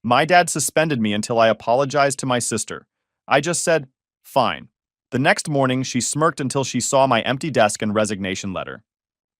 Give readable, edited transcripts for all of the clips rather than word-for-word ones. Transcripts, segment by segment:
My dad suspended me until I apologized to my sister. I just said, fine. The next morning, she smirked until she saw my empty desk and resignation letter.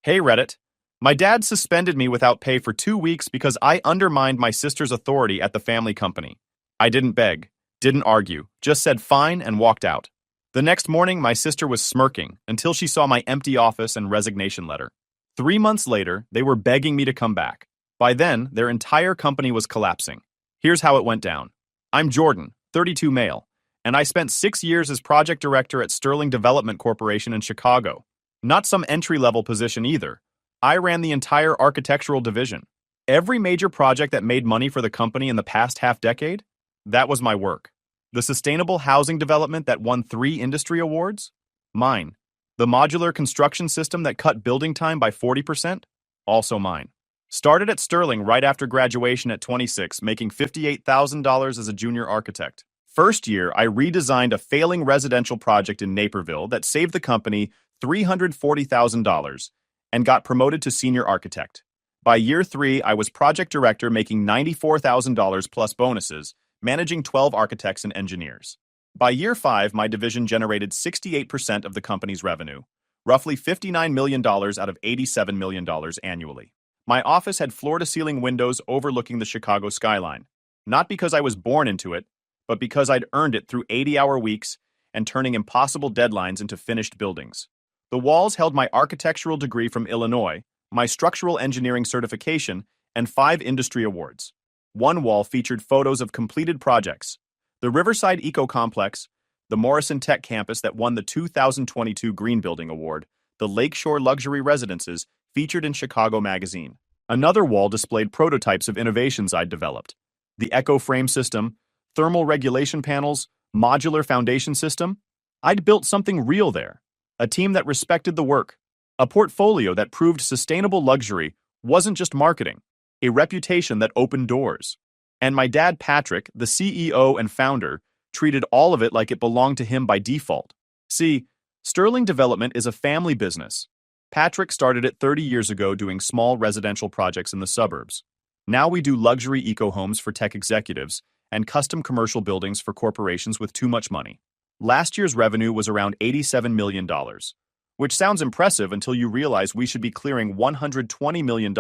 Hey Reddit. My dad suspended me without pay for 2 weeks because I undermined my sister's authority at the family company. I didn't beg, didn't argue, just said fine and walked out. The next morning, my sister was smirking until she saw my empty office and resignation letter. 3 months later, they were begging me to come back. By then, their entire company was collapsing. Here's how it went down. I'm Jordan, 32 male, and I spent 6 years as project director at Sterling Development Corporation in Chicago. Not some entry-level position either. I ran the entire architectural division. Every major project that made money for the company in the past half-decade, that was my work. The sustainable housing development that won 3 industry awards? Mine. The modular construction system that cut building time by 40%? Also mine. Started at Sterling right after graduation at 26, making $58,000 as a junior architect. First year, I redesigned a failing residential project in Naperville that saved the company $340,000 and got promoted to senior architect. By year 3, I was project director making $94,000 plus bonuses, managing 12 architects and engineers. By year 5, my division generated 68% of the company's revenue, roughly $59 million out of $87 million annually. My office had floor-to-ceiling windows overlooking the Chicago skyline, not because I was born into it, but because I'd earned it through 80-hour weeks and turning impossible deadlines into finished buildings. The walls held my architectural degree from Illinois, my structural engineering certification, and 5 industry awards. One wall featured photos of completed projects: the Riverside Eco Complex, the Morrison Tech Campus that won the 2022 Green Building Award, the Lakeshore Luxury Residences featured in Chicago Magazine. Another wall displayed prototypes of innovations I'd developed: the Echo Frame System, thermal regulation panels, modular foundation system. I'd built something real there, a team that respected the work, a portfolio that proved sustainable luxury wasn't just marketing, a reputation that opened doors. And my dad, Patrick, the CEO and founder, treated all of it like it belonged to him by default. See, Sterling Development is a family business. Patrick started it 30 years ago doing small residential projects in the suburbs. Now we do luxury eco-homes for tech executives and custom commercial buildings for corporations with too much money. Last year's revenue was around $87 million, which sounds impressive until you realize we should be clearing $120 million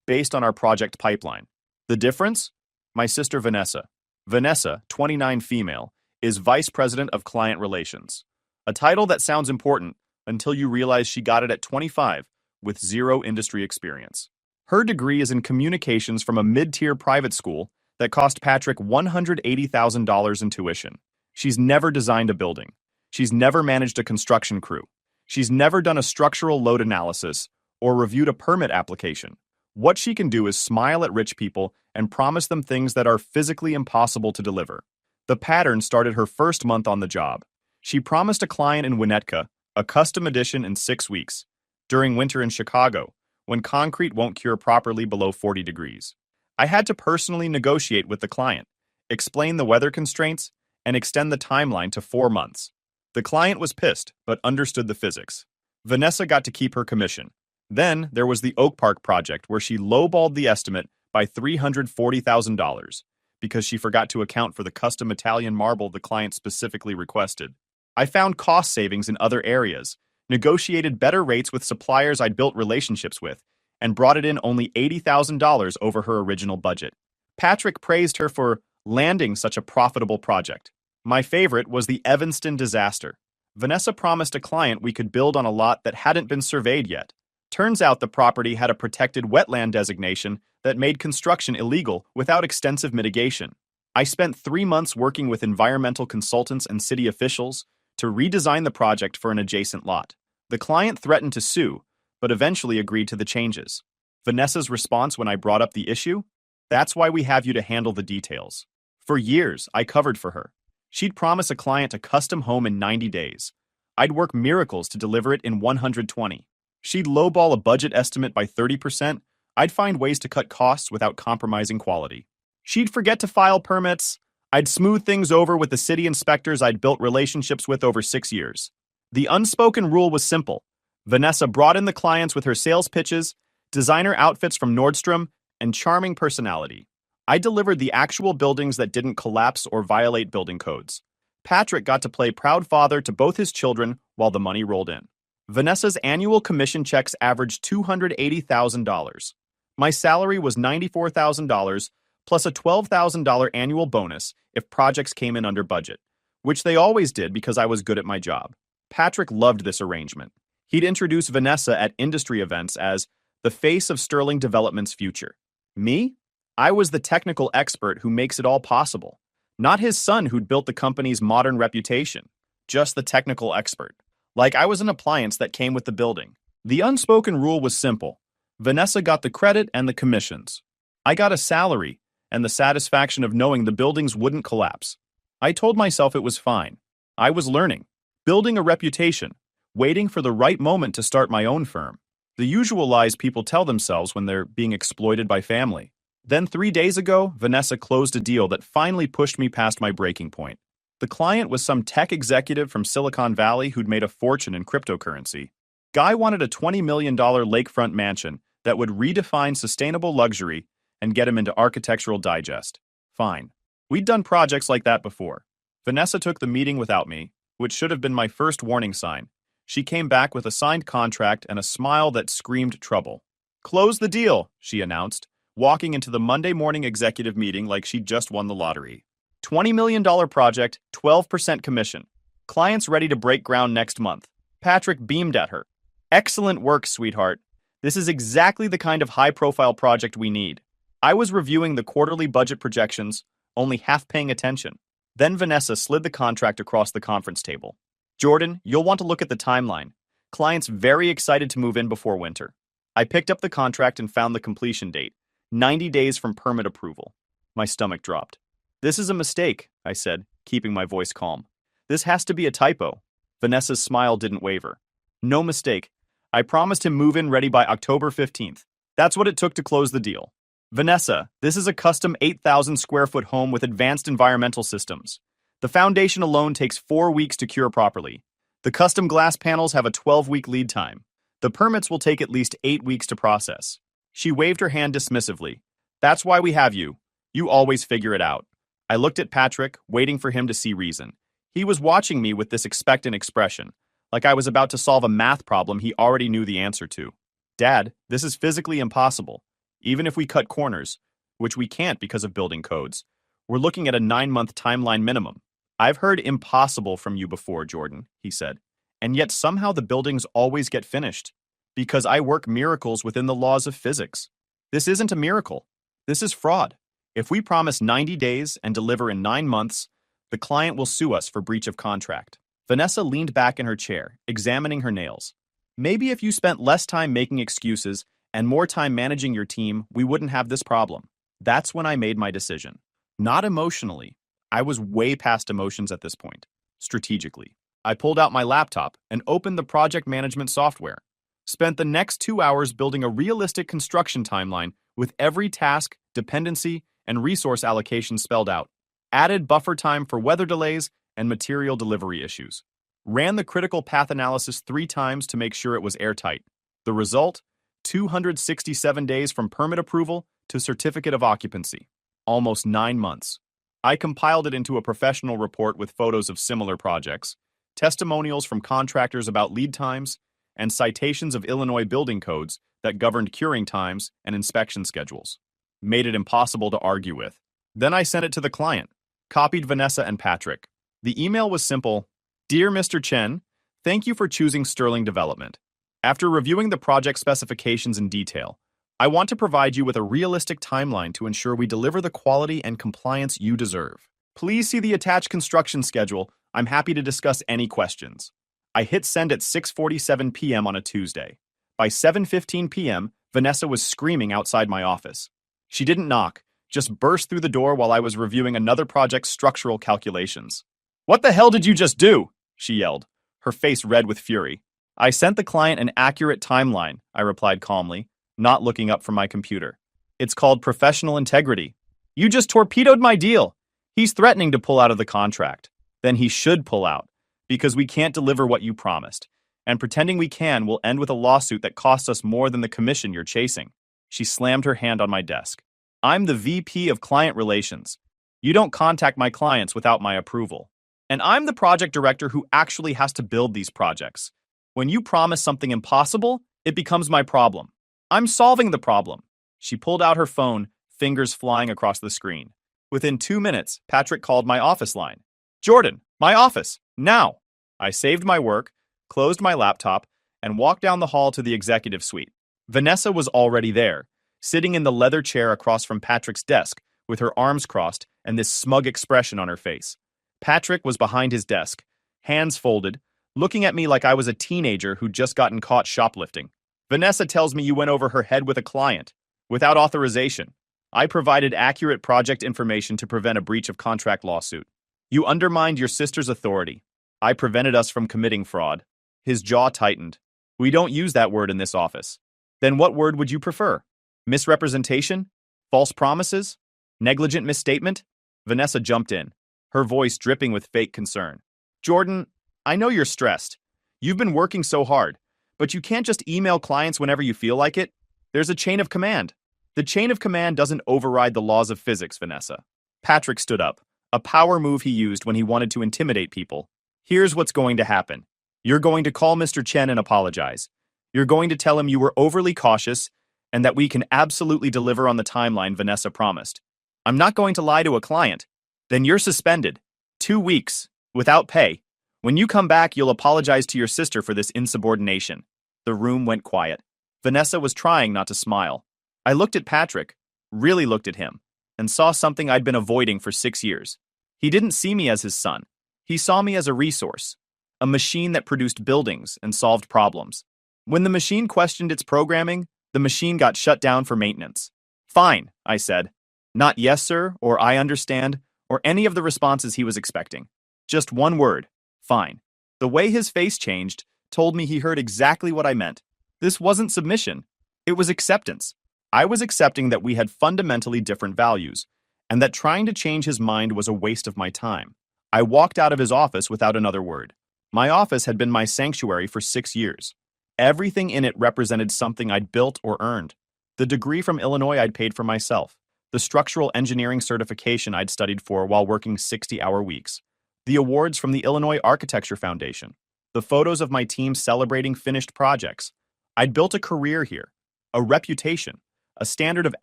based on our project pipeline. The difference? My sister Vanessa. Vanessa, 29 female, is Vice President of Client Relations. A title that sounds important until you realize she got it at 25 with 0 industry experience. Her degree is in communications from a mid-tier private school that cost Patrick $180,000 in tuition. She's never designed a building. She's never managed a construction crew. She's never done a structural load analysis or reviewed a permit application. What she can do is smile at rich people and promise them things that are physically impossible to deliver. The pattern started her first month on the job. She promised a client in Winnetka a custom edition in 6 weeks, during winter in Chicago, when concrete won't cure properly below 40 degrees. I had to personally negotiate with the client, explain the weather constraints, and extend the timeline to 4 months. The client was pissed, but understood the physics. Vanessa got to keep her commission. Then there was the Oak Park project where she lowballed the estimate by $340,000 because she forgot to account for the custom Italian marble the client specifically requested. I found cost savings in other areas, negotiated better rates with suppliers I'd built relationships with, and brought it in only $80,000 over her original budget. Patrick praised her for landing such a profitable project. My favorite was the Evanston disaster. Vanessa promised a client we could build on a lot that hadn't been surveyed yet. Turns out the property had a protected wetland designation that made construction illegal without extensive mitigation. I spent 3 months working with environmental consultants and city officials to redesign the project for an adjacent lot. The client threatened to sue, but eventually agreed to the changes. Vanessa's response when I brought up the issue? That's why we have you to handle the details. For years, I covered for her. She'd promise a client a custom home in 90 days. I'd work miracles to deliver it in 120. She'd lowball a budget estimate by 30%. I'd find ways to cut costs without compromising quality. She'd forget to file permits. I'd smooth things over with the city inspectors I'd built relationships with over 6 years. The unspoken rule was simple. Vanessa brought in the clients with her sales pitches, designer outfits from Nordstrom, and charming personality. I delivered the actual buildings that didn't collapse or violate building codes. Patrick got to play proud father to both his children while the money rolled in. Vanessa's annual commission checks averaged $280,000. My salary was $94,000 plus a $12,000 annual bonus if projects came in under budget, which they always did because I was good at my job. Patrick loved this arrangement. He'd introduce Vanessa at industry events as the face of Sterling Development's future. Me? I was the technical expert who makes it all possible. Not his son who'd built the company's modern reputation. Just the technical expert. Like I was an appliance that came with the building. The unspoken rule was simple. Vanessa got the credit and the commissions. I got a salary and the satisfaction of knowing the buildings wouldn't collapse. I told myself it was fine. I was learning, building a reputation, waiting for the right moment to start my own firm. The usual lies people tell themselves when they're being exploited by family. Then 3 days ago, Vanessa closed a deal that finally pushed me past my breaking point. The client was some tech executive from Silicon Valley who'd made a fortune in cryptocurrency. Guy wanted a $20 million lakefront mansion that would redefine sustainable luxury and get him into Architectural Digest. Fine. We'd done projects like that before. Vanessa took the meeting without me, which should have been my first warning sign. She came back with a signed contract and a smile that screamed trouble. "Close the deal," she announced, walking into the Monday morning executive meeting like she'd just won the lottery. $20 million project, 12% commission. Clients ready to break ground next month. Patrick beamed at her. "Excellent work, sweetheart. This is exactly the kind of high-profile project we need." I was reviewing the quarterly budget projections, only half paying attention. Then Vanessa slid the contract across the conference table. "Jordan, you'll want to look at the timeline. Client's very excited to move in before winter." I picked up the contract and found the completion date, 90 days from permit approval. My stomach dropped. "This is a mistake," I said, keeping my voice calm. "This has to be a typo." Vanessa's smile didn't waver. "No mistake. I promised him move-in ready by October 15th. That's what it took to close the deal." "Vanessa, this is a custom 8,000 square foot home with advanced environmental systems. The foundation alone takes 4 weeks to cure properly. The custom glass panels have a 12-week lead time. The permits will take at least 8 weeks to process." She waved her hand dismissively. "That's why we have you. You always figure it out." I looked at Patrick, waiting for him to see reason. He was watching me with this expectant expression, like I was about to solve a math problem he already knew the answer to. "Dad, this is physically impossible. Even if we cut corners, which we can't because of building codes, we're looking at a 9-month timeline minimum." "I've heard impossible from you before, Jordan," he said. "And yet somehow the buildings always get finished. Because I work miracles within the laws of physics. This isn't a miracle. This is fraud. If we promise 90 days and deliver in 9 months, the client will sue us for breach of contract." Vanessa leaned back in her chair, examining her nails. "Maybe if you spent less time making excuses and more time managing your team, we wouldn't have this problem." That's when I made my decision. Not emotionally. I was way past emotions at this point. Strategically. I pulled out my laptop and opened the project management software. Spent the next 2 hours building a realistic construction timeline with every task, dependency, and resource allocation spelled out. Added buffer time for weather delays and material delivery issues. Ran the critical path analysis 3 times to make sure it was airtight. The result? 267 days from permit approval to certificate of occupancy. Almost 9 months. I compiled it into a professional report with photos of similar projects, testimonials from contractors about lead times, and citations of Illinois building codes that governed curing times and inspection schedules. Made it impossible to argue with. Then I sent it to the client, copied Vanessa and Patrick. The email was simple. "Dear Mr. Chen, thank you for choosing Sterling Development. After reviewing the project specifications in detail, I want to provide you with a realistic timeline to ensure we deliver the quality and compliance you deserve. Please see the attached construction schedule. I'm happy to discuss any questions." I hit send at 6:47 p.m. on a Tuesday. By 7:15 p.m., Vanessa was screaming outside my office. She didn't knock, just burst through the door while I was reviewing another project's structural calculations. "What the hell did you just do?" she yelled, her face red with fury. "I sent the client an accurate timeline," I replied calmly, not looking up from my computer. "It's called professional integrity. You just torpedoed my deal. He's threatening to pull out of the contract. Then he should pull out, because we can't deliver what you promised, and pretending we can will end with a lawsuit that costs us more than the commission you're chasing." She slammed her hand on my desk. I'm the VP of Client Relations. You don't contact my clients without my approval. And I'm the project director who actually has to build these projects. When you promise something impossible, it becomes my problem. I'm solving the problem. She pulled out her phone, fingers flying across the screen. Within 2 minutes, Patrick called my office line. Jordan, my office, now! I saved my work, closed my laptop, and walked down the hall to the executive suite. Vanessa was already there, sitting in the leather chair across from Patrick's desk, with her arms crossed and this smug expression on her face. Patrick was behind his desk, hands folded, looking at me like I was a teenager who'd just gotten caught shoplifting. Vanessa tells me you went over her head with a client, without authorization. I provided accurate project information to prevent a breach of contract lawsuit. You undermined your sister's authority. I prevented us from committing fraud. His jaw tightened. We don't use that word in this office. Then what word would you prefer? Misrepresentation? False promises? Negligent misstatement? Vanessa jumped in, her voice dripping with fake concern. Jordan, I know you're stressed. You've been working so hard, but you can't just email clients whenever you feel like it. There's a chain of command. The chain of command doesn't override the laws of physics, Vanessa. Patrick stood up, a power move he used when he wanted to intimidate people. Here's what's going to happen. You're going to call Mr. Chen and apologize. You're going to tell him you were overly cautious and that we can absolutely deliver on the timeline Vanessa promised. I'm not going to lie to a client. Then you're suspended. 2 weeks, without pay. When you come back, you'll apologize to your sister for this insubordination. The room went quiet. Vanessa was trying not to smile. I looked at Patrick, really looked at him, and saw something I'd been avoiding for 6 years. He didn't see me as his son. He saw me as a resource, a machine that produced buildings and solved problems. When the machine questioned its programming, the machine got shut down for maintenance. Fine, I said. Not yes, sir, or I understand, or any of the responses he was expecting. Just one word, fine. The way his face changed told me he heard exactly what I meant. This wasn't submission. It was acceptance. I was accepting that we had fundamentally different values, and that trying to change his mind was a waste of my time. I walked out of his office without another word. My office had been my sanctuary for 6 years. Everything in it represented something I'd built or earned. The degree from Illinois I'd paid for myself. The structural engineering certification I'd studied for while working 60-hour weeks. The awards from the Illinois Architecture Foundation. The photos of my team celebrating finished projects. I'd built a career here, a reputation, a standard of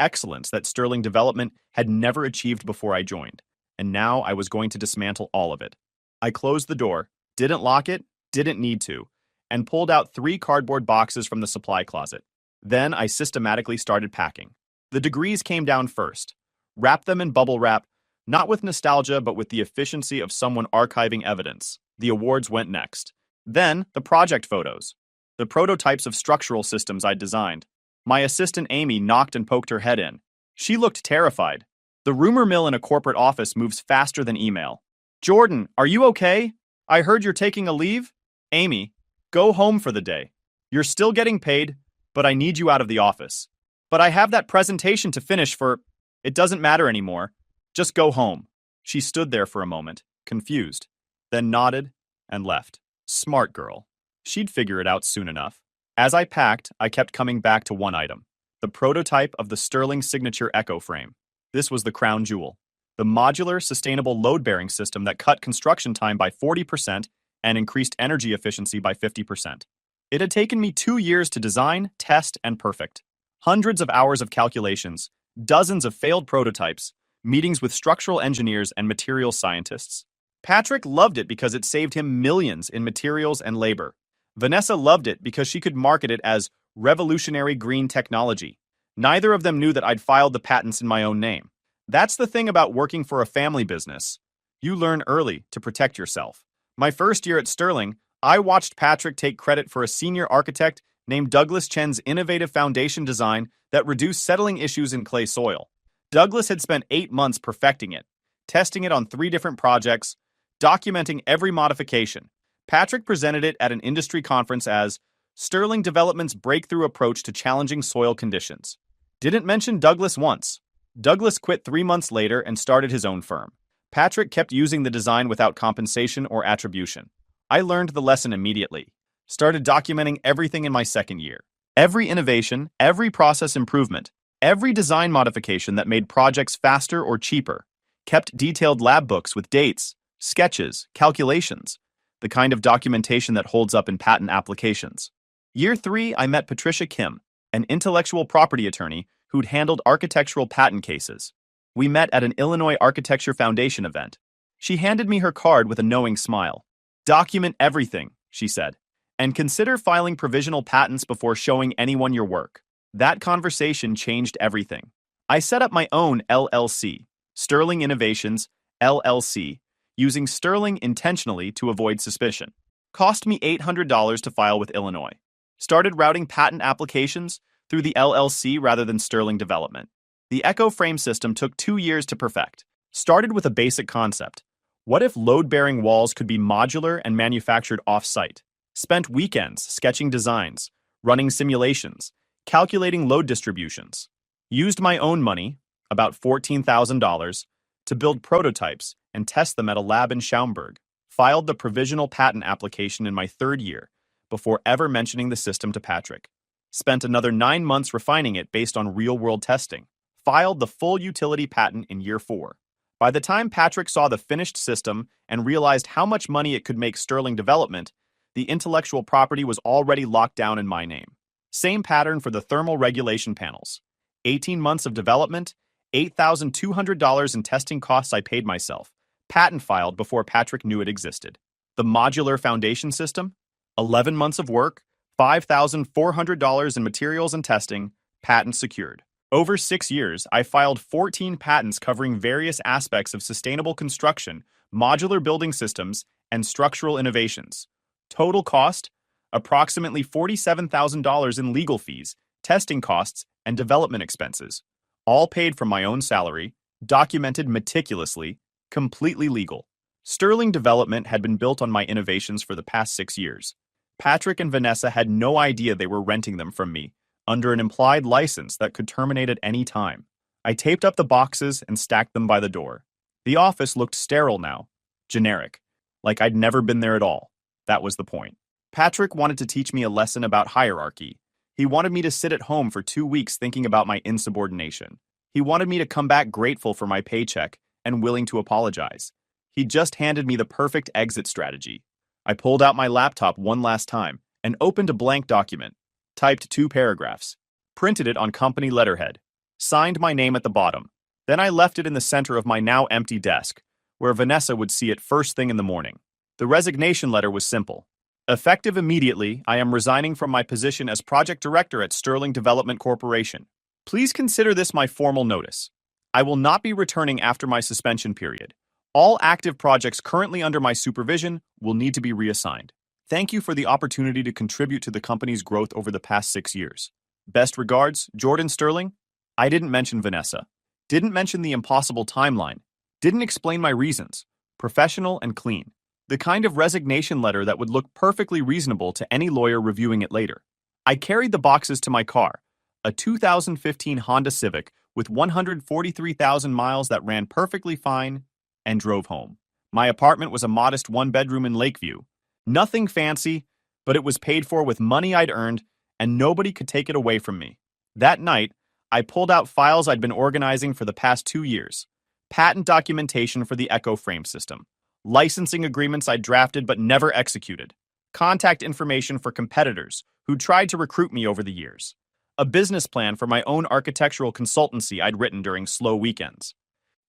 excellence that Sterling Development had never achieved before I joined. And now I was going to dismantle all of it. I closed the door, didn't lock it, didn't need to, and pulled out 3 cardboard boxes from the supply closet. Then I systematically started packing. The degrees came down first. Wrapped them in bubble wrap, not with nostalgia but with the efficiency of someone archiving evidence. The awards went next. Then the project photos. The prototypes of structural systems I'd designed. My assistant Amy knocked and poked her head in. She looked terrified. The rumor mill in a corporate office moves faster than email. Jordan, are you okay? I heard you're taking a leave? Amy, go home for the day. You're still getting paid, but I need you out of the office. But I have that presentation to finish for... It doesn't matter anymore. Just go home. She stood there for a moment, confused, then nodded and left. Smart girl. She'd figure it out soon enough. As I packed, I kept coming back to one item. The prototype of the Sterling Signature Echo Frame. This was the crown jewel. The modular, sustainable load-bearing system that cut construction time by 40% and increased energy efficiency by 50%. It had taken me 2 years to design, test, and perfect. Hundreds of hours of calculations, dozens of failed prototypes, meetings with structural engineers and materials scientists. Patrick loved it because it saved him millions in materials and labor. Vanessa loved it because she could market it as revolutionary green technology. Neither of them knew that I'd filed the patents in my own name. That's the thing about working for a family business. You learn early to protect yourself. My first year at Sterling, I watched Patrick take credit for a senior architect named Douglas Chen's innovative foundation design that reduced settling issues in clay soil. Douglas had spent 8 months perfecting it, testing it on 3 different projects, documenting every modification. Patrick presented it at an industry conference as Sterling Development's breakthrough approach to challenging soil conditions. Didn't mention Douglas once. Douglas quit 3 months later and started his own firm. Patrick kept using the design without compensation or attribution. I learned the lesson immediately. Started documenting everything in my second year. Every innovation, every process improvement. Every design modification that made projects faster or cheaper, kept detailed lab books with dates, sketches, calculations, the kind of documentation that holds up in patent applications. Year 3, I met Patricia Kim, an intellectual property attorney who'd handled architectural patent cases. We met at an Illinois Architecture Foundation event. She handed me her card with a knowing smile. "Document everything," she said, "and consider filing provisional patents before showing anyone your work." That conversation changed everything. I set up my own LLC, Sterling Innovations, LLC, using Sterling intentionally to avoid suspicion. Cost me $800 to file with Illinois. Started routing patent applications through the LLC rather than Sterling Development. The Echo Frame system took 2 years to perfect. Started with a basic concept. What if load-bearing walls could be modular and manufactured off-site? Spent weekends sketching designs, running simulations, calculating load distributions. Used my own money, about $14,000, to build prototypes and test them at a lab in Schaumburg. Filed the provisional patent application in my 3rd year, before ever mentioning the system to Patrick. Spent another 9 months refining it based on real-world testing. Filed the full utility patent in year 4. By the time Patrick saw the finished system and realized how much money it could make Sterling Development, the intellectual property was already locked down in my name. Same pattern for the thermal regulation panels. 18 months of development, $8,200 in testing costs I paid myself. Patent filed before Patrick knew it existed. The modular foundation system, 11 months of work, $5,400 in materials and testing, patent secured. Over 6 years, I filed 14 patents covering various aspects of sustainable construction, modular building systems, and structural innovations. Total cost, approximately $47,000 in legal fees, testing costs, and development expenses. All paid from my own salary, documented meticulously, completely legal. Sterling Development had been built on my innovations for the past 6 years. Patrick and Vanessa had no idea they were renting them from me, under an implied license that could terminate at any time. I taped up the boxes and stacked them by the door. The office looked sterile now, generic, like I'd never been there at all. That was the point. Patrick wanted to teach me a lesson about hierarchy. He wanted me to sit at home for 2 weeks thinking about my insubordination. He wanted me to come back grateful for my paycheck and willing to apologize. He just handed me the perfect exit strategy. I pulled out my laptop one last time and opened a blank document, typed 2 paragraphs, printed it on company letterhead, signed my name at the bottom. Then I left it in the center of my now empty desk, where Vanessa would see it first thing in the morning. The resignation letter was simple. Effective immediately, I am resigning from my position as project director at Sterling Development Corporation. Please consider this my formal notice. I will not be returning after my suspension period. All active projects currently under my supervision will need to be reassigned. Thank you for the opportunity to contribute to the company's growth over the past 6 years. Best regards, Jordan Sterling. I didn't mention Vanessa. Didn't mention the impossible timeline. Didn't explain my reasons. Professional and clean. The kind of resignation letter that would look perfectly reasonable to any lawyer reviewing it later. I carried the boxes to my car, a 2015 Honda Civic with 143,000 miles that ran perfectly fine, and drove home. My apartment was a modest 1-bedroom in Lakeview. Nothing fancy, but it was paid for with money I'd earned, and nobody could take it away from me. That night, I pulled out files I'd been organizing for the past 2 years. Patent documentation for the Echo Frame system. Licensing agreements I'd drafted but never executed. Contact information for competitors who'd tried to recruit me over the years. A business plan for my own architectural consultancy I'd written during slow weekends.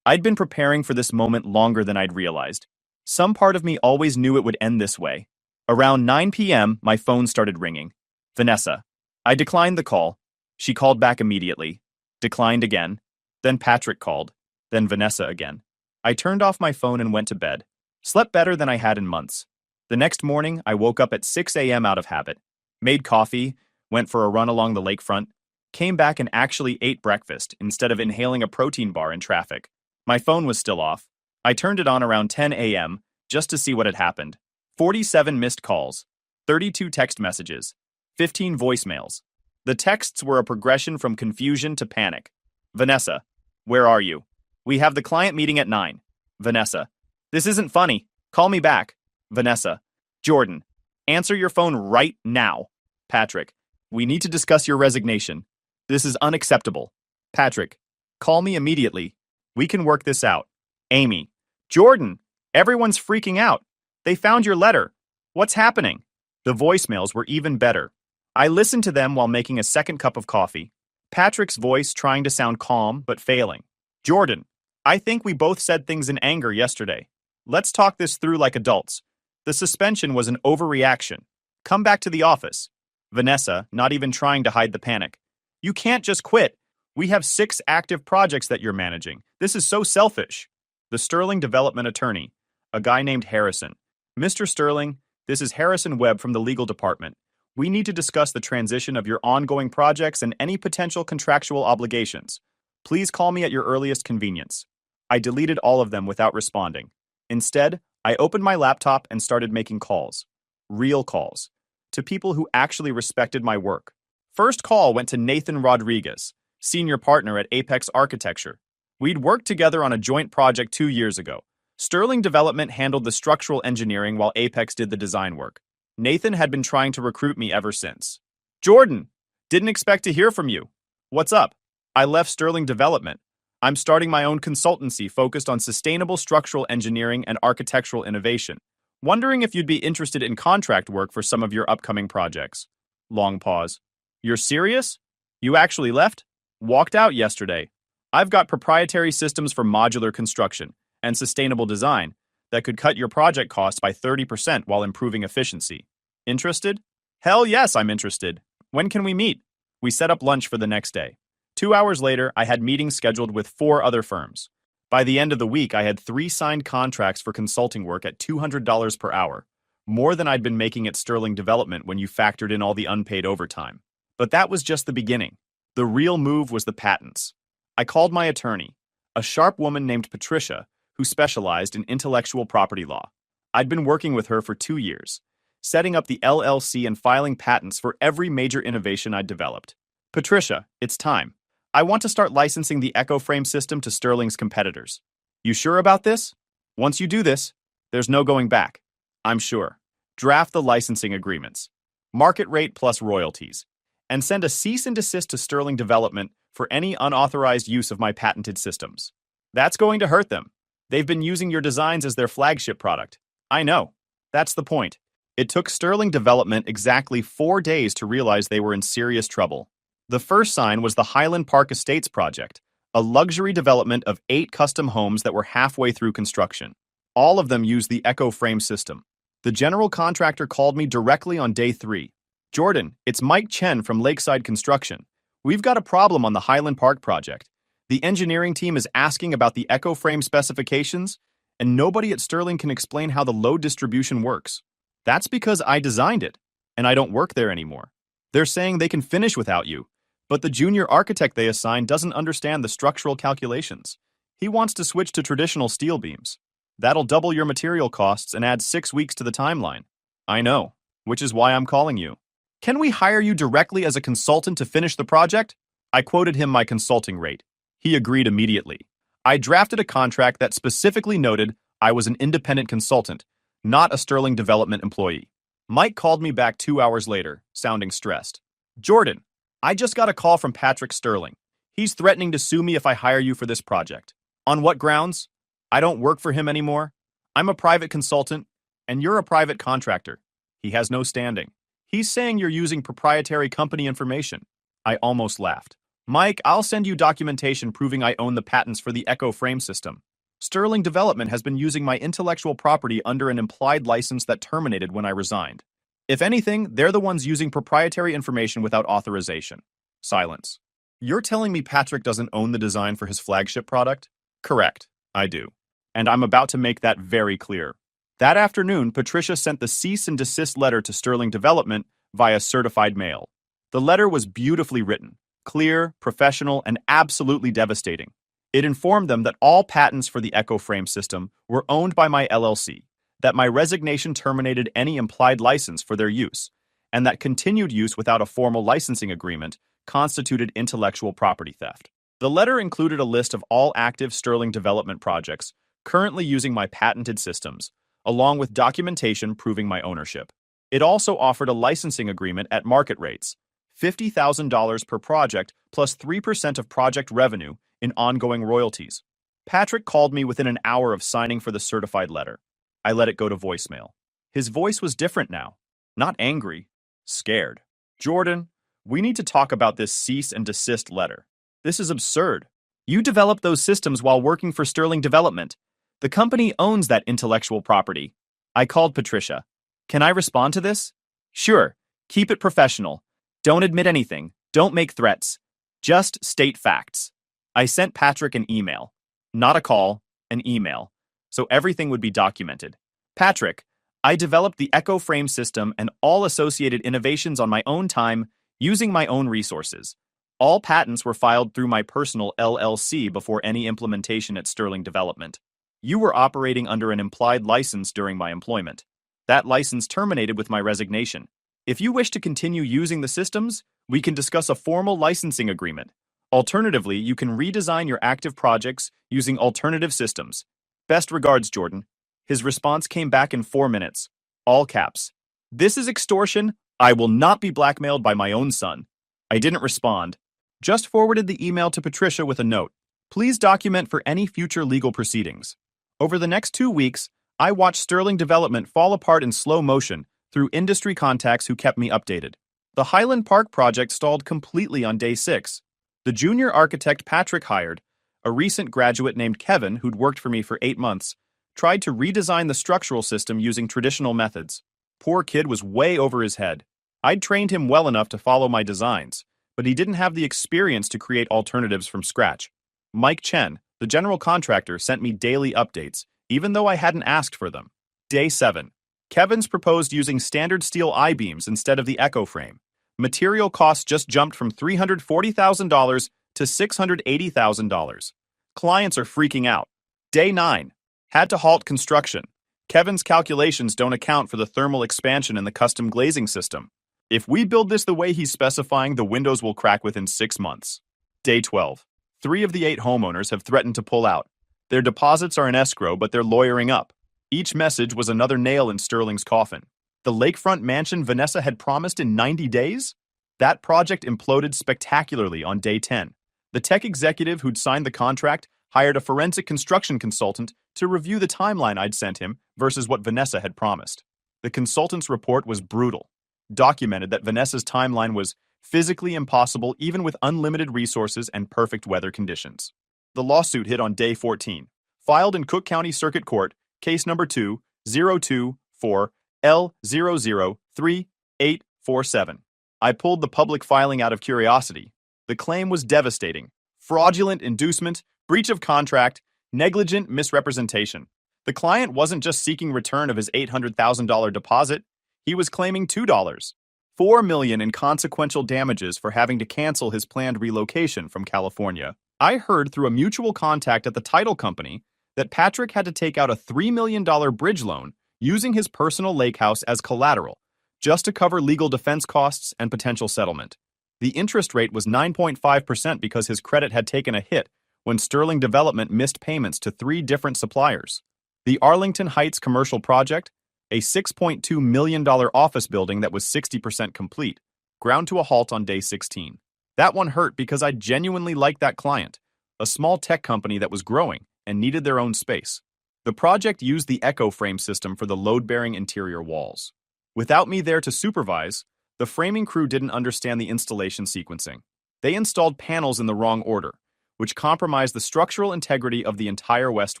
I'd been preparing for this moment longer than I'd realized. Some part of me always knew it would end this way. Around 9 p.m., my phone started ringing. Vanessa. I declined the call. She called back immediately. Declined again. Then Patrick called. Then Vanessa again. I turned off my phone and went to bed. Slept better than I had in months. The next morning, I woke up at 6 a.m. out of habit. Made coffee, went for a run along the lakefront, came back and actually ate breakfast instead of inhaling a protein bar in traffic. My phone was still off. I turned it on around 10 a.m. just to see what had happened. 47 missed calls, 32 text messages, 15 voicemails. The texts were a progression from confusion to panic. Vanessa, where are you? We have the client meeting at 9. Vanessa, this isn't funny. Call me back. Vanessa, Jordan, answer your phone right now. Patrick, we need to discuss your resignation. This is unacceptable. Patrick, call me immediately. We can work this out. Amy. Jordan, everyone's freaking out. They found your letter. What's happening? The voicemails were even better. I listened to them while making a second cup of coffee. Patrick's voice trying to sound calm but failing. Jordan, I think we both said things in anger yesterday. Let's talk this through like adults. The suspension was an overreaction. Come back to the office. Vanessa, not even trying to hide the panic. You can't just quit. We have 6 active projects that you're managing. This is so selfish. The Sterling development attorney, a guy named Harrison. Mr. Sterling, this is Harrison Webb from the legal department. We need to discuss the transition of your ongoing projects and any potential contractual obligations. Please call me at your earliest convenience. I deleted all of them without responding. Instead, I opened my laptop and started making calls. Real calls. To people who actually respected my work. First call went to Nathan Rodriguez, senior partner at Apex Architecture. We'd worked together on a joint project 2 years ago. Sterling Development handled the structural engineering while Apex did the design work. Nathan had been trying to recruit me ever since. Jordan, didn't expect to hear from you. What's up? I left Sterling Development. I'm starting my own consultancy focused on sustainable structural engineering and architectural innovation. Wondering if you'd be interested in contract work for some of your upcoming projects. Long pause. You're serious? You actually left? Walked out yesterday. I've got proprietary systems for modular construction and sustainable design that could cut your project costs by 30% while improving efficiency. Interested? Hell yes, I'm interested. When can we meet? We set up lunch for the next day. 2 hours later, I had meetings scheduled with 4 other firms. By the end of the week, I had 3 signed contracts for consulting work at $200 per hour, more than I'd been making at Sterling Development when you factored in all the unpaid overtime. But that was just the beginning. The real move was the patents. I called my attorney, a sharp woman named Patricia, who specialized in intellectual property law. I'd been working with her for 2 years, setting up the LLC and filing patents for every major innovation I'd developed. Patricia, it's time. I want to start licensing the EcoFrame system to Sterling's competitors. You sure about this? Once you do this, there's no going back. I'm sure. Draft the licensing agreements. Market rate plus royalties. And send a cease and desist to Sterling Development for any unauthorized use of my patented systems. That's going to hurt them. They've been using your designs as their flagship product. I know. That's the point. It took Sterling Development exactly 4 days to realize they were in serious trouble. The first sign was the Highland Park Estates project, a luxury development of 8 custom homes that were halfway through construction. All of them used the EcoFrame system. The general contractor called me directly on day 3. Jordan, it's Mike Chen from Lakeside Construction. We've got a problem on the Highland Park project. The engineering team is asking about the EcoFrame specifications, and nobody at Sterling can explain how the load distribution works. That's because I designed it, and I don't work there anymore. They're saying they can finish without you, but the junior architect they assigned doesn't understand the structural calculations. He wants to switch to traditional steel beams. That'll double your material costs and add 6 weeks to the timeline. I know, which is why I'm calling you. Can we hire you directly as a consultant to finish the project? I quoted him my consulting rate. He agreed immediately. I drafted a contract that specifically noted I was an independent consultant, not a Sterling Development employee. Mike called me back 2 hours later, sounding stressed. Jordan, I just got a call from Patrick Sterling. He's threatening to sue me if I hire you for this project. On what grounds? I don't work for him anymore. I'm a private consultant, and you're a private contractor. He has no standing. He's saying you're using proprietary company information. I almost laughed. Mike, I'll send you documentation proving I own the patents for the EcoFrame system. Sterling Development has been using my intellectual property under an implied license that terminated when I resigned. If anything, they're the ones using proprietary information without authorization. Silence. You're telling me Patrick doesn't own the design for his flagship product? Correct, I do. And I'm about to make that very clear. That afternoon, Patricia sent the cease and desist letter to Sterling Development via certified mail. The letter was beautifully written, clear, professional, and absolutely devastating. It informed them that all patents for the EcoFrame system were owned by my LLC, that my resignation terminated any implied license for their use, and that continued use without a formal licensing agreement constituted intellectual property theft. The letter included a list of all active Sterling Development projects currently using my patented systems, along with documentation proving my ownership. It also offered a licensing agreement at market rates, $50,000 per project plus 3% of project revenue in ongoing royalties. Patrick called me within an hour of signing for the certified letter. I let it go to voicemail. His voice was different now. Not angry, scared. Jordan, we need to talk about this cease and desist letter. This is absurd. You developed those systems while working for Sterling Development. The company owns that intellectual property. I called Patricia. Can I respond to this? Sure. Keep it professional. Don't admit anything. Don't make threats. Just state facts. I sent Patrick an email. Not a call, an email. So everything would be documented. Patrick, I developed the Echo Frame system and all associated innovations on my own time, using my own resources. All patents were filed through my personal LLC before any implementation at Sterling Development. You were operating under an implied license during my employment. That license terminated with my resignation. If you wish to continue using the systems, we can discuss a formal licensing agreement. Alternatively, you can redesign your active projects using alternative systems. Best regards, Jordan. His response came back in 4 minutes. All caps. This is extortion. I will not be blackmailed by my own son. I didn't respond. Just forwarded the email to Patricia with a note. Please document for any future legal proceedings. Over the next 2 weeks, I watched Sterling Development fall apart in slow motion through industry contacts who kept me updated. The Highland Park project stalled completely on day 6. The junior architect Patrick hired, a recent graduate named Kevin who'd worked for me for 8 months, tried to redesign the structural system using traditional methods. Poor kid was way over his head. I'd trained him well enough to follow my designs, but he didn't have the experience to create alternatives from scratch. Mike Chen, the general contractor, sent me daily updates, even though I hadn't asked for them. Day 7. Kevin's proposed using standard steel I-beams instead of the Echo Frame. Material costs just jumped from $340,000 to $680,000. Clients are freaking out. Day 9. Had to halt construction. Kevin's calculations don't account for the thermal expansion in the custom glazing system. If we build this the way he's specifying, the windows will crack within 6 months. Day 12. 3 of the 8 homeowners have threatened to pull out. Their deposits are in escrow, but they're lawyering up. Each message was another nail in Sterling's coffin. The lakefront mansion Vanessa had promised in 90 days? That project imploded spectacularly on day 10. The tech executive who'd signed the contract hired a forensic construction consultant to review the timeline I'd sent him versus what Vanessa had promised. The consultant's report was brutal. Documented that Vanessa's timeline was physically impossible even with unlimited resources and perfect weather conditions. The lawsuit hit on day 14. Filed in Cook County Circuit Court, case number 2-024L003847. I pulled the public filing out of curiosity. The claim was devastating. Fraudulent inducement, breach of contract, negligent misrepresentation. The client wasn't just seeking return of his $800,000 deposit, he was claiming $2, $4 million in consequential damages for having to cancel his planned relocation from California. I heard through a mutual contact at the title company that Patrick had to take out a $3 million bridge loan using his personal lake house as collateral, just to cover legal defense costs and potential settlement. The interest rate was 9.5% because his credit had taken a hit when Sterling Development missed payments to 3 different suppliers. The Arlington Heights commercial project, a $6.2 million office building that was 60% complete, ground to a halt on day 16. That one hurt because I genuinely liked that client, a small tech company that was growing and needed their own space. The project used the Echo Frame system for the load-bearing interior walls. Without me there to supervise, the framing crew didn't understand the installation sequencing. They installed panels in the wrong order, which compromised the structural integrity of the entire West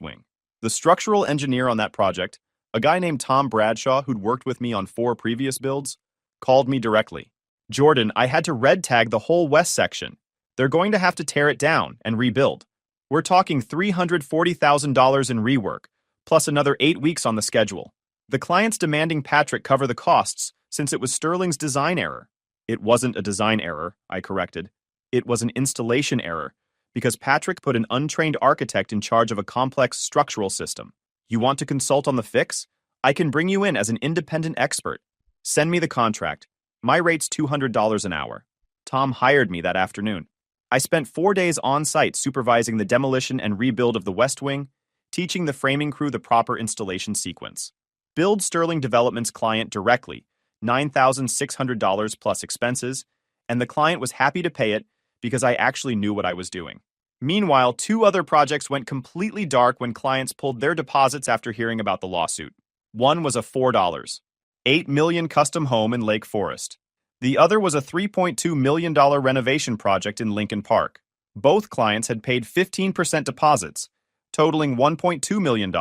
Wing. The structural engineer on that project, a guy named Tom Bradshaw who'd worked with me on 4 previous builds, called me directly. Jordan, I had to red tag the whole west section. They're going to have to tear it down and rebuild. We're talking $340,000 in rework, plus another 8 weeks on the schedule. The client's demanding Patrick cover the costs since it was Sterling's design error. It wasn't a design error, I corrected. It was an installation error, because Patrick put an untrained architect in charge of a complex structural system. You want to consult on the fix? I can bring you in as an independent expert. Send me the contract. My rate's $200 an hour. Tom hired me that afternoon. I spent 4 days on site supervising the demolition and rebuild of the West Wing, teaching the framing crew the proper installation sequence. Billed Sterling Development's client directly, $9,600 plus expenses, and the client was happy to pay it because I actually knew what I was doing. Meanwhile, two other projects went completely dark when clients pulled their deposits after hearing about the lawsuit. One was a $4.8 million custom home in Lake Forest. The other was a $3.2 million renovation project in Lincoln Park. Both clients had paid 15% deposits, totaling $1.2 million,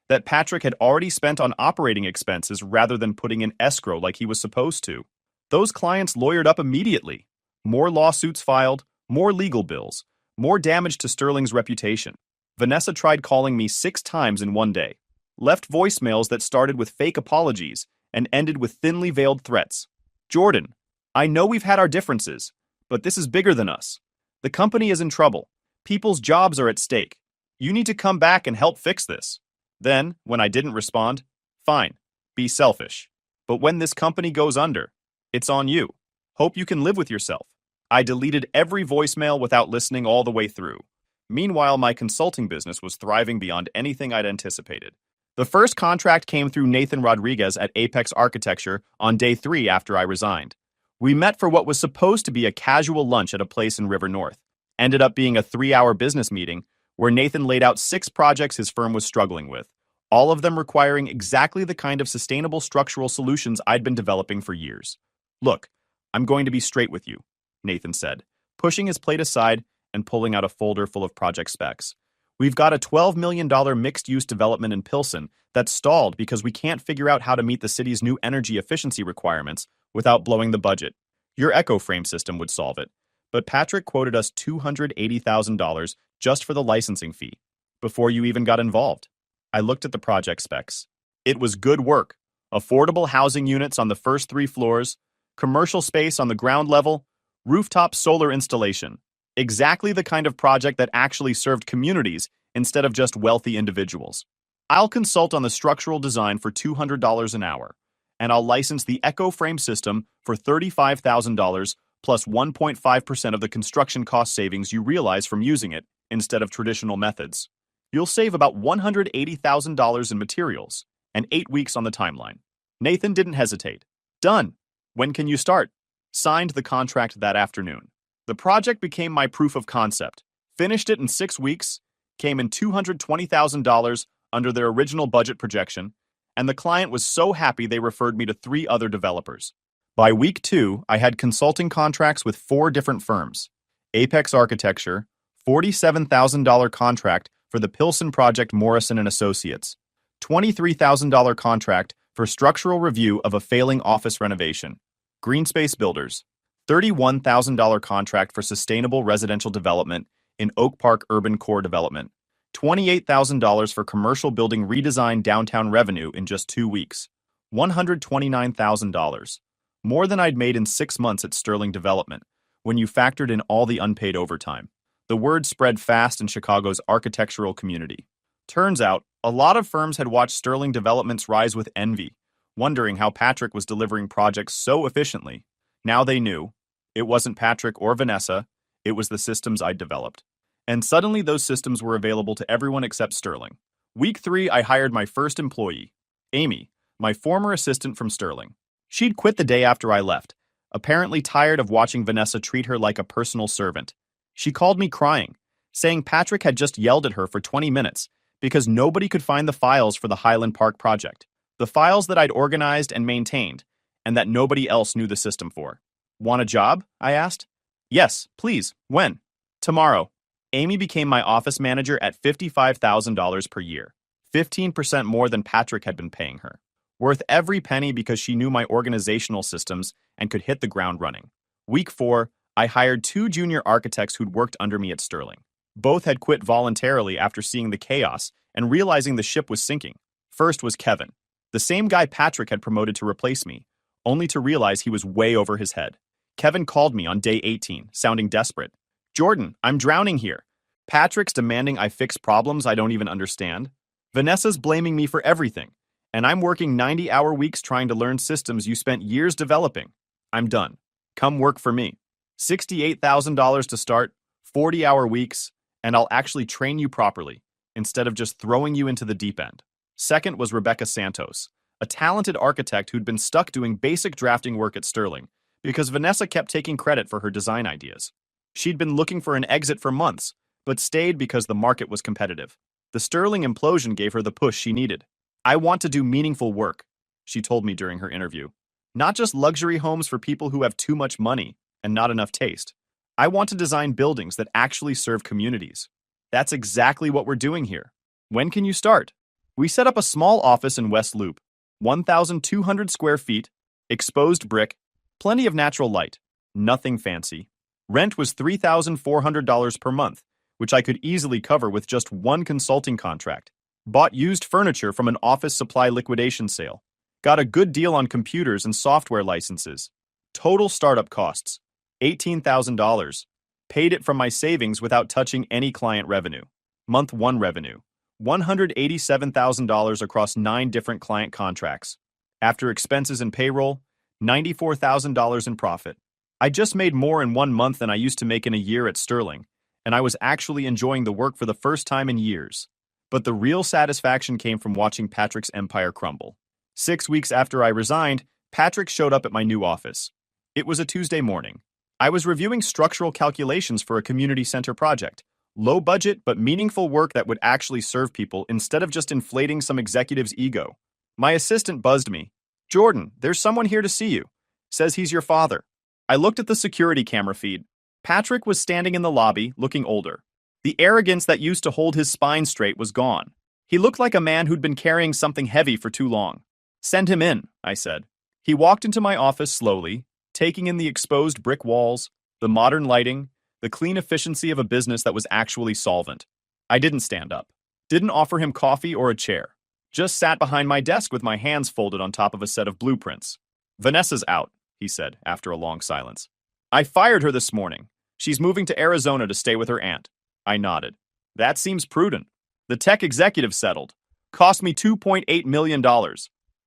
that Patrick had already spent on operating expenses rather than putting in escrow like he was supposed to. Those clients lawyered up immediately. More lawsuits filed, more legal bills, more damage to Sterling's reputation. Vanessa tried calling me 6 times in one day, left voicemails that started with fake apologies and ended with thinly veiled threats. Jordan, I know we've had our differences, but this is bigger than us. The company is in trouble. People's jobs are at stake. You need to come back and help fix this. Then, when I didn't respond, fine, be selfish. But when this company goes under, it's on you. Hope you can live with yourself. I deleted every voicemail without listening all the way through. Meanwhile, my consulting business was thriving beyond anything I'd anticipated. The first contract came through Nathan Rodriguez at Apex Architecture on day 3 after I resigned. We met for what was supposed to be a casual lunch at a place in River North. Ended up being a 3-hour business meeting where Nathan laid out 6 projects his firm was struggling with, all of them requiring exactly the kind of sustainable structural solutions I'd been developing for years. Look, I'm going to be straight with you, Nathan said, pushing his plate aside and pulling out a folder full of project specs. We've got a $12 million mixed-use development in Pilsen that's stalled because we can't figure out how to meet the city's new energy efficiency requirements without blowing the budget. Your EcoFrame system would solve it, but Patrick quoted us $280,000 just for the licensing fee, before you even got involved. I looked at the project specs. It was good work. Affordable housing units on the first 3 floors, commercial space on the ground level, rooftop solar installation. Exactly the kind of project that actually served communities instead of just wealthy individuals. I'll consult on the structural design for $200 an hour, and I'll license the EcoFrame system for $35,000 plus 1.5% of the construction cost savings you realize from using it instead of traditional methods. You'll save about $180,000 in materials and 8 weeks on the timeline. Nathan didn't hesitate. Done. When can you start? Signed the contract that afternoon. The project became my proof of concept. Finished it in 6 weeks, came in $220,000 under their original budget projection, and the client was so happy they referred me to 3 other developers. By week 2, I had consulting contracts with 4 different firms. Apex Architecture, $47,000 contract for the Pilsen project Morrison & Associates, $23,000 contract for structural review of a failing office renovation. Greenspace Builders, $31,000 contract for sustainable residential development in Oak Park Urban Core Development, $28,000 for commercial building redesign downtown revenue in just 2 weeks, $129,000, more than I'd made in 6 months at Sterling Development, when you factored in all the unpaid overtime. The word spread fast in Chicago's architectural community. Turns out, a lot of firms had watched Sterling Development's rise with envy, wondering how Patrick was delivering projects so efficiently. Now they knew. It wasn't Patrick or Vanessa, it was the systems I'd developed. And suddenly those systems were available to everyone except Sterling. Week 3, I hired my first employee, Amy, my former assistant from Sterling. She'd quit the day after I left, apparently tired of watching Vanessa treat her like a personal servant. She called me crying, saying Patrick had just yelled at her for 20 minutes because nobody could find the files for the Highland Park project. The files that I'd organized and maintained, and that nobody else knew the system for. Want a job? I asked. Yes, please. When? Tomorrow. Amy became my office manager at $55,000 per year, 15% more than Patrick had been paying her. Worth every penny because she knew my organizational systems and could hit the ground running. Week 4, I hired 2 junior architects who'd worked under me at Sterling. Both had quit voluntarily after seeing the chaos and realizing the ship was sinking. First was Kevin, the same guy Patrick had promoted to replace me, only to realize he was way over his head. Kevin called me on day 18, sounding desperate. Jordan, I'm drowning here. Patrick's demanding I fix problems I don't even understand. Vanessa's blaming me for everything, and I'm working 90-hour weeks trying to learn systems you spent years developing. I'm done. Come work for me. $68,000 to start, 40-hour weeks, and I'll actually train you properly, instead of just throwing you into the deep end. Second was Rebecca Santos, a talented architect who'd been stuck doing basic drafting work at Sterling, because Vanessa kept taking credit for her design ideas. She'd been looking for an exit for months, but stayed because the market was competitive. The Sterling implosion gave her the push she needed. I want to do meaningful work, she told me during her interview. Not just luxury homes for people who have too much money and not enough taste. I want to design buildings that actually serve communities. That's exactly what we're doing here. When can you start? We set up a small office in West Loop, 1,200 square feet, exposed brick, plenty of natural light, nothing fancy. Rent was $3,400 per month, which I could easily cover with just one consulting contract. Bought used furniture from an office supply liquidation sale. Got a good deal on computers and software licenses. Total startup costs, $18,000. Paid it from my savings without touching any client revenue. Month 1 revenue, $187,000 across 9 different client contracts. After expenses and payroll, $94,000 in profit. I just made more in 1 month than I used to make in a year at Sterling, and I was actually enjoying the work for the first time in years. But the real satisfaction came from watching Patrick's empire crumble. 6 weeks after I resigned, Patrick showed up at my new office. It was a Tuesday morning. I was reviewing structural calculations for a community center project. Low budget, but meaningful work that would actually serve people instead of just inflating some executive's ego. My assistant buzzed me. "Jordan, there's someone here to see you. Says he's your father." I looked at the security camera feed. Patrick was standing in the lobby, looking older. The arrogance that used to hold his spine straight was gone. He looked like a man who'd been carrying something heavy for too long. "Send him in," I said. He walked into my office slowly, taking in the exposed brick walls, the modern lighting, the clean efficiency of a business that was actually solvent. I didn't stand up. Didn't offer him coffee or a chair. Just sat behind my desk with my hands folded on top of a set of blueprints. "Vanessa's out," he said after a long silence. "I fired her this morning. She's moving to Arizona to stay with her aunt." I nodded. "That seems prudent." The tech executive settled. "Cost me $2.8 million.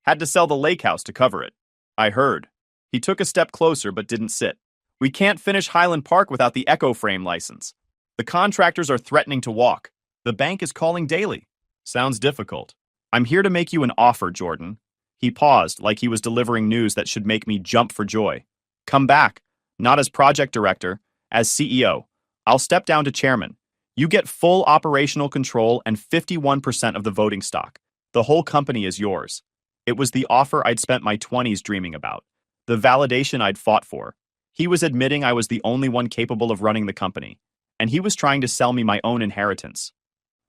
Had to sell the lake house to cover it." I heard. He took a step closer but didn't sit. "We can't finish Highland Park without the Echo Frame license. The contractors are threatening to walk. The bank is calling daily." "Sounds difficult." "I'm here to make you an offer, Jordan." He paused like he was delivering news that should make me jump for joy. "Come back, not as project director, as CEO. I'll step down to chairman. You get full operational control and 51% of the voting stock. The whole company is yours." It was the offer I'd spent my 20s dreaming about. The validation I'd fought for. He was admitting I was the only one capable of running the company, and he was trying to sell me my own inheritance.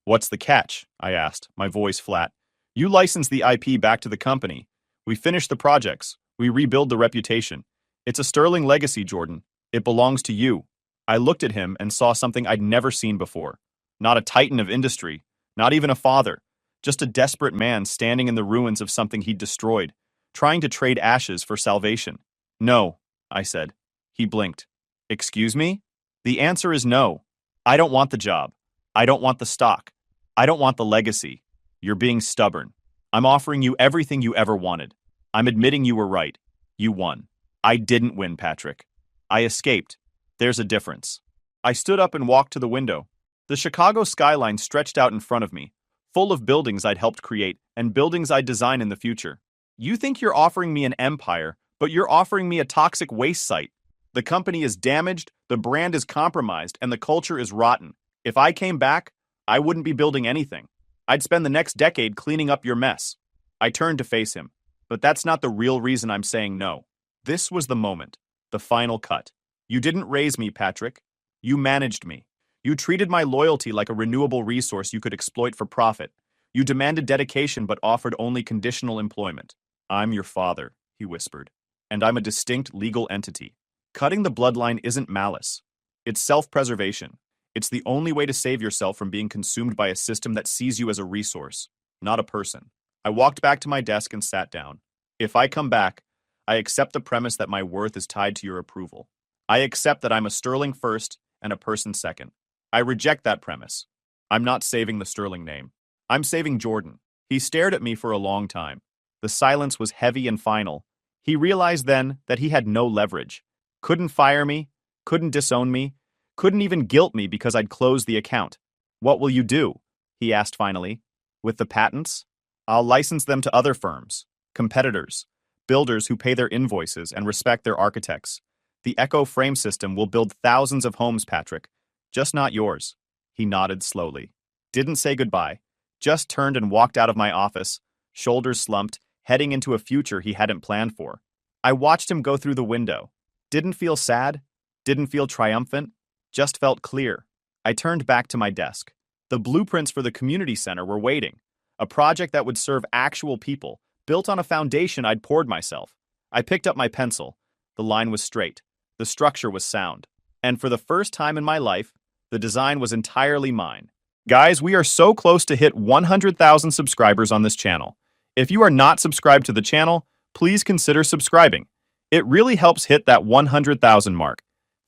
"What's the catch?" I asked, my voice flat. "You license the IP back to the company. We finish the projects. We rebuild the reputation. It's a sterling legacy, Jordan. It belongs to you." I looked at him and saw something I'd never seen before. Not a titan of industry, not even a father, just a desperate man standing in the ruins of something he'd destroyed, trying to trade ashes for salvation. "No," I said. He blinked. "Excuse me?" "The answer is no. I don't want the job. I don't want the stock. I don't want the legacy. You're being stubborn. I'm offering you everything you ever wanted. I'm admitting you were right. You won. I didn't win, Patrick. I escaped. There's a difference." I stood up and walked to the window. The Chicago skyline stretched out in front of me, full of buildings I'd helped create and buildings I'd design in the future. "You think you're offering me an empire, but you're offering me a toxic waste site. The company is damaged, the brand is compromised, and the culture is rotten. If I came back, I wouldn't be building anything. I'd spend the next decade cleaning up your mess." I turned to face him. "But that's not the real reason I'm saying no." This was the moment, the final cut. "You didn't raise me, Patrick. You managed me. You treated my loyalty like a renewable resource you could exploit for profit. You demanded dedication but offered only conditional employment. I'm your father," he whispered, "and I'm a distinct legal entity. Cutting the bloodline isn't malice. It's self-preservation. It's the only way to save yourself from being consumed by a system that sees you as a resource, not a person." I walked back to my desk and sat down. "If I come back, I accept the premise that my worth is tied to your approval. I accept that I'm a sterling first and a person second. I reject that premise. I'm not saving the sterling name. I'm saving Jordan." He stared at me for a long time. The silence was heavy and final. He realized then that he had no leverage. Couldn't fire me, couldn't disown me, couldn't even guilt me because I'd closed the account. "What will you do?" he asked finally. "With the patents? I'll license them to other firms, competitors. builders who pay their invoices and respect their architects. The Echo Frame system will build thousands of homes, Patrick. Just not yours. He nodded slowly. Didn't say goodbye. Just turned and walked out of my office, shoulders slumped, heading into a future he hadn't planned for. I watched him go through the window. Didn't feel sad. Didn't feel triumphant. Just felt clear. I turned back to my desk. The blueprints for the community center were waiting. A project that would serve actual people, built on a foundation I'd poured myself. I picked up my pencil. The line was straight. The structure was sound. And for the first time in my life, the design was entirely mine. Guys, we are so close to hit 100,000 subscribers on this channel. If you are not subscribed to the channel, please consider subscribing. It really helps hit that 100,000 mark.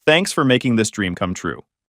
Thanks for making this dream come true.